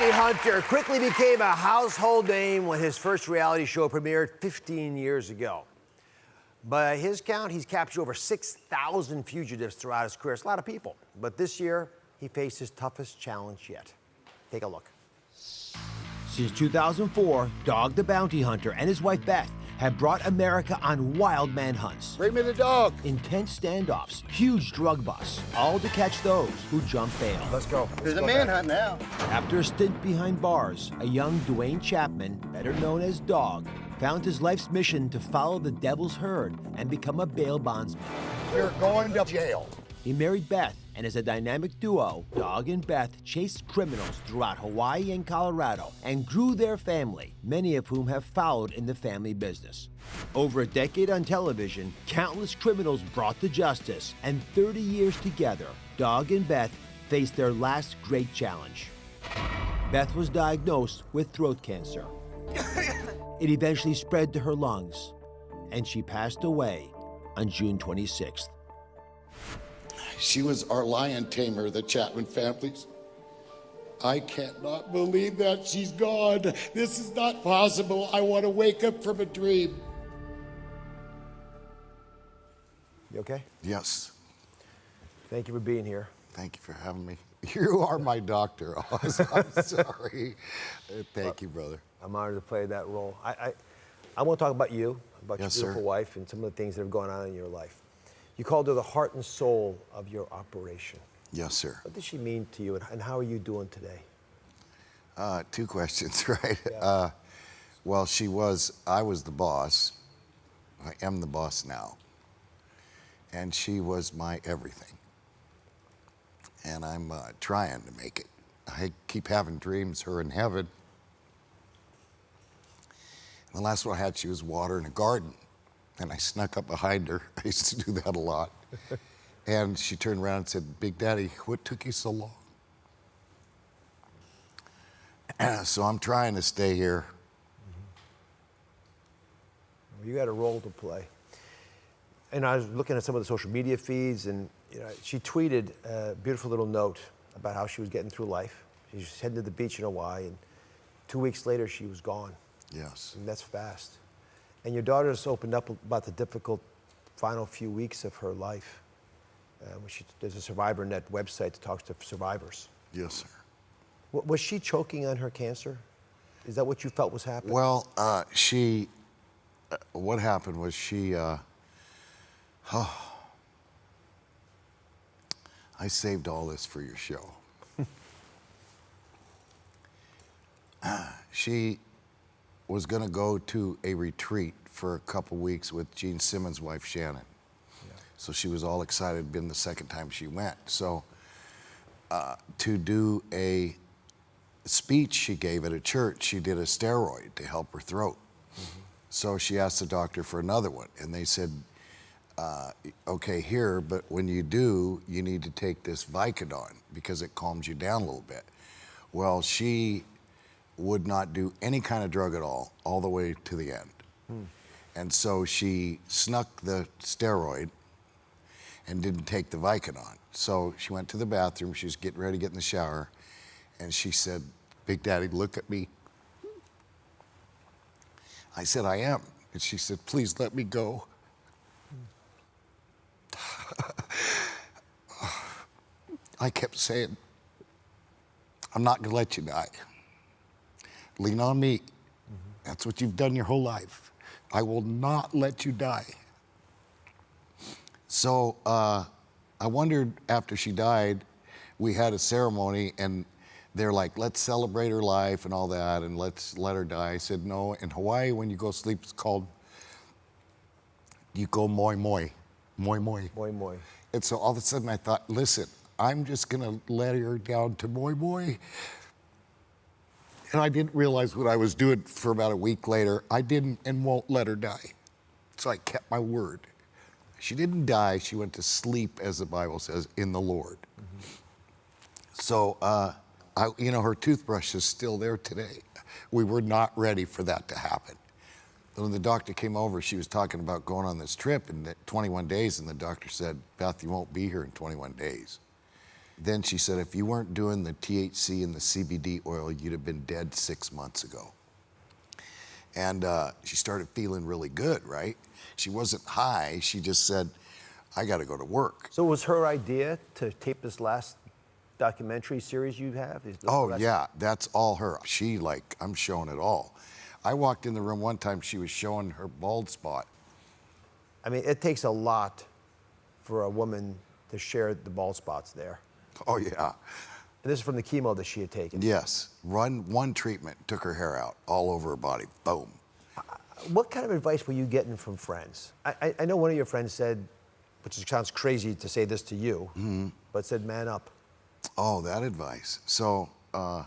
Bounty Hunter quickly became a household name when his first reality show premiered 15 years ago. By his count, he's captured over 6,000 fugitives throughout his career. It's a lot of people. But this year, he faced his toughest challenge yet. Take a look. Since 2004, Dog the Bounty Hunter and his wife Beth have brought America on wild manhunts. Bring me the dog. Intense standoffs, huge drug busts, all to catch those who jump bail. Let's go. There's a manhunt now. After a stint behind bars, a young Dwayne Chapman, better known as Dog, found his life's mission to follow the devil's herd and become a bail bondsman. You're going to jail. He married Beth, and as a dynamic duo, Dog and Beth chased criminals throughout Hawaii and Colorado and grew their family, many of whom have followed in the family business. Over a decade on television, countless criminals brought to justice, and 30 years together, Dog and Beth faced their last great challenge. Beth was diagnosed with throat cancer. It eventually spread to her lungs, and she passed away on June 26th. She was our lion tamer, the Chapman families. I cannot believe that she's gone. This is not possible. I want to wake up from a dream. You okay? Yes. Thank you for being here. Thank you for having me. You are my doctor, Oz. I'm sorry. Thank you, brother. I'm honored to play that role. I want to talk about you, about Yes, your beautiful sir. wife, and some of the things that have gone on in your life. You called her the heart and soul of your operation. Yes, sir. What does she mean to you, and how are you doing today? Two questions, right? Yeah. Well, I was the boss. I am the boss now. And she was my everything. And I'm trying to make it. I keep having dreams, her in heaven. And the last one I had, she was watering a garden. And I snuck up behind her. I used to do that a lot. And she turned around and said, "Big Daddy, what took you so long?" So I'm trying to stay here. Well, you got a role to play. And I was looking at some of the social media feeds, and she tweeted a beautiful little note about how she was getting through life. She was heading to the beach in Hawaii, and 2 weeks later, she was gone. Yes. And that's fast. And your daughter's opened up about the difficult final few weeks of her life. There's a Survivor Net website that talks to survivors. Yes, sir. Was she choking on her cancer? Is that what you felt was happening? Well, what happened was I saved all this for your show. She was going to go to a retreat for a couple weeks with Gene Simmons' wife, Shannon. Yeah. So she was all excited. It'd been the second time she went. So to do a speech she gave at a church, she did a steroid to help her throat. Mm-hmm. So she asked the doctor for another one, and they said, okay, here, but when you do, you need to take this Vicodin because it calms you down a little bit. Well, she would not do any kind of drug at all the way to the end. And so she snuck the steroid and didn't take the Vicodin. So she went to the bathroom, she was getting ready to get in the shower, and she said, "Big Daddy, look at me." I said, "I am." And she said, "Please let me go." I kept saying, "I'm not gonna let you die. Lean on me. That's what you've done your whole life. I will not let you die." So I wondered, after she died, we had a ceremony, and they're like, "Let's celebrate her life and all that, and let's let her die." I said, "No, in Hawaii, when you go sleep, it's called, you go moi moi, moi moi." Moi moi. And so all of a sudden I thought, listen, I'm just gonna let her down to moi moi. And I didn't realize what I was doing for about a week later. I didn't and won't let her die. So I kept my word. She didn't die, she went to sleep, as the Bible says, in the Lord. Mm-hmm. So, her toothbrush is still there today. We were not ready for that to happen. When the doctor came over, she was talking about going on this trip in 21 days, and the doctor said, "Beth, you won't be here in 21 days. Then she said, if you weren't doing the THC and the CBD oil, you'd have been dead 6 months ago. And she started feeling really good, right? She wasn't high. She just said, I got to go to work. So it was her idea to tape this last documentary series you have? Oh, yeah, that's all her. She, like, I'm showing it all. I walked in the room one time, she was showing her bald spot. I mean, it takes a lot for a woman to share the bald spots there. Oh, yeah. And this is from the chemo that she had taken. Yes. One treatment took her hair out all over her body. Boom. What kind of advice were you getting from friends? I know one of your friends said, which sounds crazy to say this to you, but said, man up. Oh, that advice. So I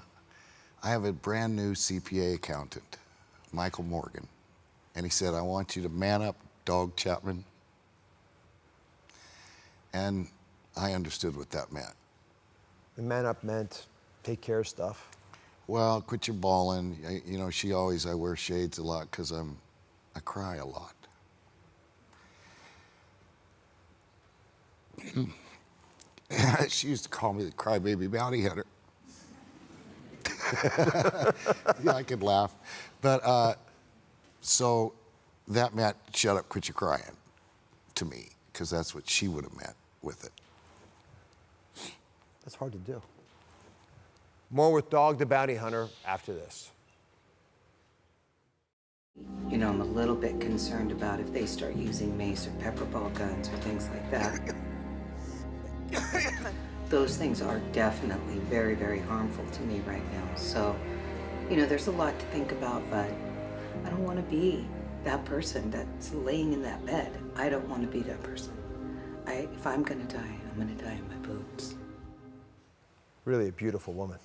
have a brand new CPA accountant, Michael Morgan, and he said, I want you to man up, Dog Chapman. And I understood what that meant. And man up meant take care of stuff. Well, quit your bawling. You know, I wear shades a lot because I cry a lot. She used to call me the crybaby bounty hunter. Yeah, I could laugh. But so that meant shut up, quit your crying to me, because that's what she would have meant with it. That's hard to do. More with Dog the Bounty Hunter after this. You know, I'm a little bit concerned about if they start using mace or pepper ball guns or things like that. Those things are definitely very, very harmful to me right now. So, you know, there's a lot to think about, but I don't want to be that person that's laying in that bed. I don't want to be that person. If I'm going to die, I'm going to die in my boots. Really a beautiful woman.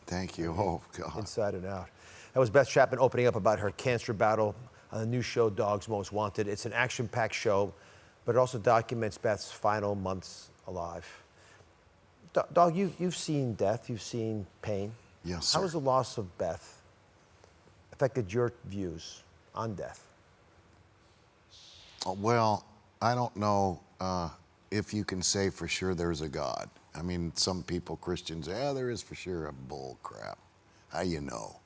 Thank you. Oh, God. Inside and out. That was Beth Chapman opening up about her cancer battle on the new show, Dogs Most Wanted. It's an action-packed show, but it also documents Beth's final months alive. Dog, you've seen death, you've seen pain. Yes, sir. How has the loss of Beth affected your views on death? Well, I don't know if you can say for sure there's a God. I mean, some people, Christians, there is for sure a bull crap. How you know?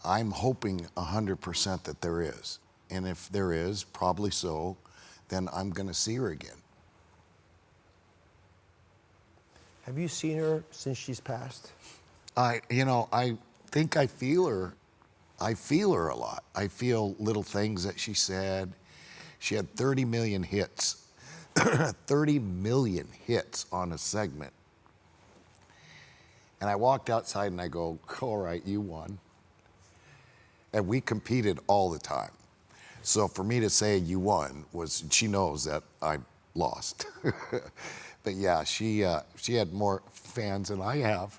I'm hoping 100% that there is. And if there is, probably so, then I'm going to see her again. Have you seen her since she's passed? I think I feel her. I feel her a lot. I feel little things that she said. She had 30 million hits. 30 million hits on a segment. And I walked outside and I go, all right, you won. And we competed all the time. So for me to say you won was, she knows that I lost. But yeah, she had more fans than I have.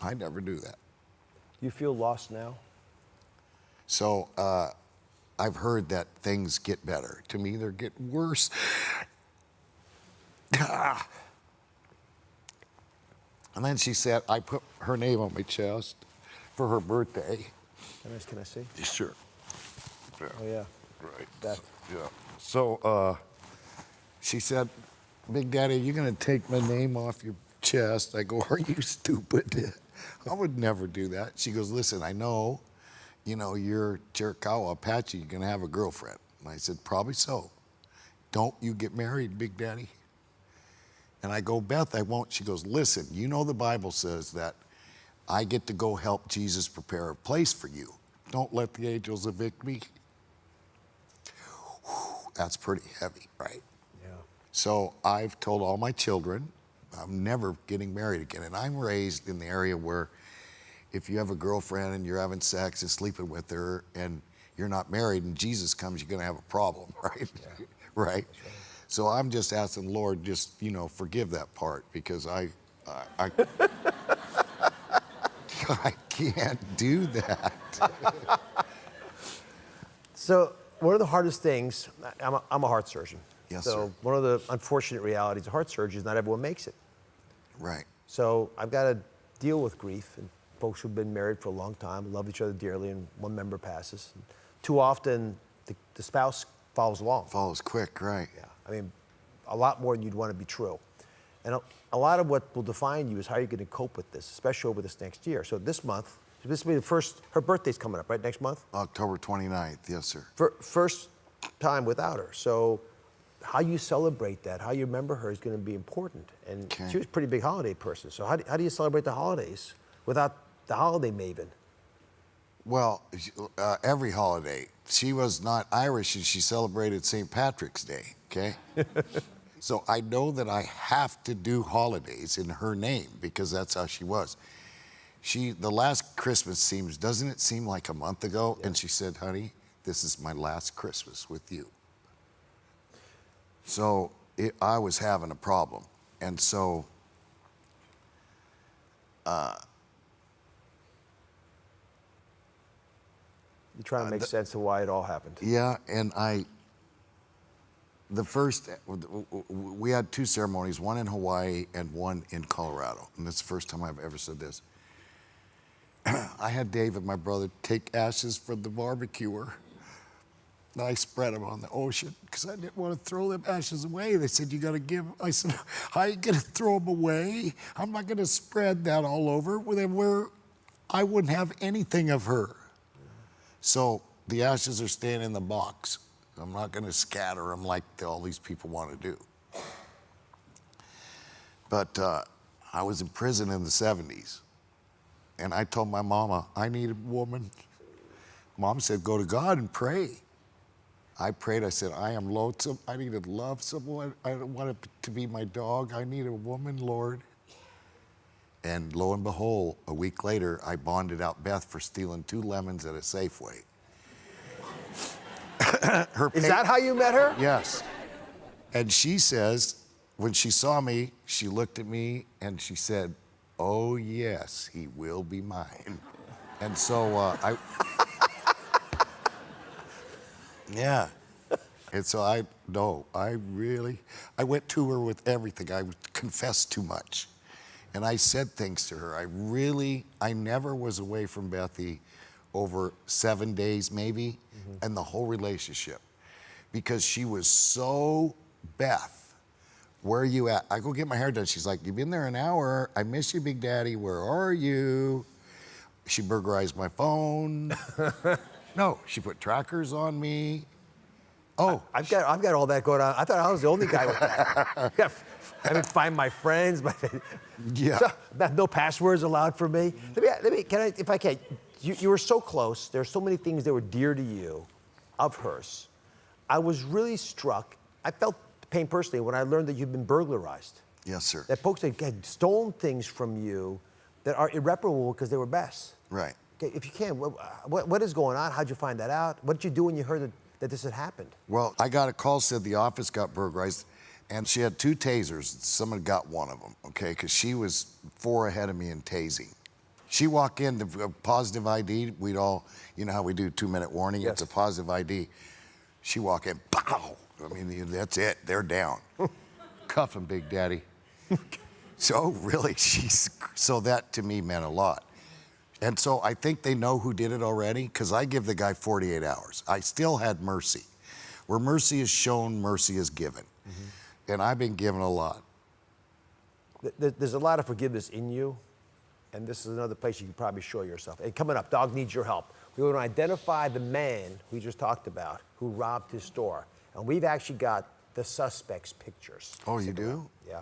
I never do that. You feel lost now? So I've heard that things get better. To me, they're getting worse. And then she said, I put her name on my chest for her birthday. Can I see? Sure. Yeah. Oh, yeah. Right. Beth. Yeah. So she said, Big Daddy, are you going to take my name off your chest? I go, are you stupid? I would never do that. She goes, listen, I know, you're Chiricahua Apache, you're going to have a girlfriend. And I said, probably so. Don't you get married, Big Daddy? And I go, Beth, I won't. She goes, listen, you know the Bible says that I get to go help Jesus prepare a place for you. Don't let the angels evict me. Whew, that's pretty heavy, right? Yeah. So I've told all my children, I'm never getting married again. And I'm raised in the area where if you have a girlfriend and you're having sex and sleeping with her and you're not married and Jesus comes, you're going to have a problem, right? Yeah. Right? So I'm just asking the Lord, just, forgive that part, because I can't do that. So one of the hardest things, I'm a heart surgeon. Yes, so sir. One of the unfortunate realities of heart surgery is not everyone makes it. Right. So I've got to deal with grief, and folks who've been married for a long time, love each other dearly, and one member passes. And too often, the spouse follows along. Follows quick, right. Yeah, I mean, a lot more than you'd want to be true. And a lot of what will define you is how you're going to cope with this, especially over this next year. So this month, this will be the first, her birthday's coming up, right, next month? October 29th, yes, sir. First time without her. So how you celebrate that, how you remember her is going to be important. And she was a pretty big holiday person. So how do you celebrate the holidays without the holiday maven? Well, every holiday. She was not Irish and she celebrated St. Patrick's Day, okay? So I know that I have to do holidays in her name because that's how she was. The last Christmas doesn't it seem like a month ago? Yeah. And she said, honey, this is my last Christmas with you. So I was having a problem. And so you're trying to make sense of why it all happened. Yeah, and we had two ceremonies, one in Hawaii and one in Colorado. And that's the first time I've ever said this. I had David, my brother, take ashes from the barbecuer. And I spread them on the ocean because I didn't want to throw them ashes away. They said, you got to give them. I said, I ain't going to throw them away. I'm not going to spread that all over. Where I wouldn't have anything of her. So the ashes are staying in the box. I'm not going to scatter them like all these people want to do. But I was in prison in the 70s. And I told my mama, I need a woman. Mom said, go to God and pray. I prayed, I said, I am lonesome. I need to love someone. I don't want it to be my dog. I need a woman, Lord. And lo and behold, a week later, I bonded out Beth for stealing 2 lemons at a Safeway. Is that how you met her? Yes. And she says, when she saw me, she looked at me and she said, oh yes, he will be mine. And so yeah. And so I went to her with everything. I confessed too much. And I said things to her. I never was away from Bethy over 7 days maybe, and the whole relationship. Because she was so Beth. Where are you at? I go get my hair done. She's like, you've been there an hour. I miss you, Big Daddy. Where are you? She burglarized my phone. No, she put trackers on me. Oh, I've got all that going on. I thought I was the only guy with that. I would find my friends. Yeah. So, no passwords allowed for me. Let me, if I can, you were so close. There are so many things that were dear to you, of hers. I was really struck. I felt pain personally when I learned that you've been burglarized. Yes, sir. That folks had stolen things from you that are irreparable because they were Beth's. Right. Okay, if you can, what is going on? How'd you find that out? What did you do when you heard that this had happened? Well, I got a call, said the office got burglarized, and she had 2 tasers. Someone got one of them, okay, because she was 4 ahead of me in tasing. She walked in, the positive ID, we'd all, you know how we do 2-minute warning? Yes. It's a positive ID. She walked in, pow! I mean, that's it, they're down. Cuff 'em, Big Daddy. So really, so that to me meant a lot. And so I think they know who did it already, because I give the guy 48 hours. I still had mercy. Where mercy is shown, mercy is given. And I've been given a lot. There's a lot of forgiveness in you, and this is another place you can probably show yourself. And coming up, Dog needs your help. We're going to identify the man we just talked about who robbed his store. And we've actually got the suspect's pictures. Oh, you do? Yeah.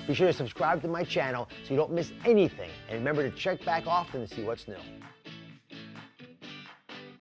Be sure to subscribe to my channel so you don't miss anything. And remember to check back often to see what's new.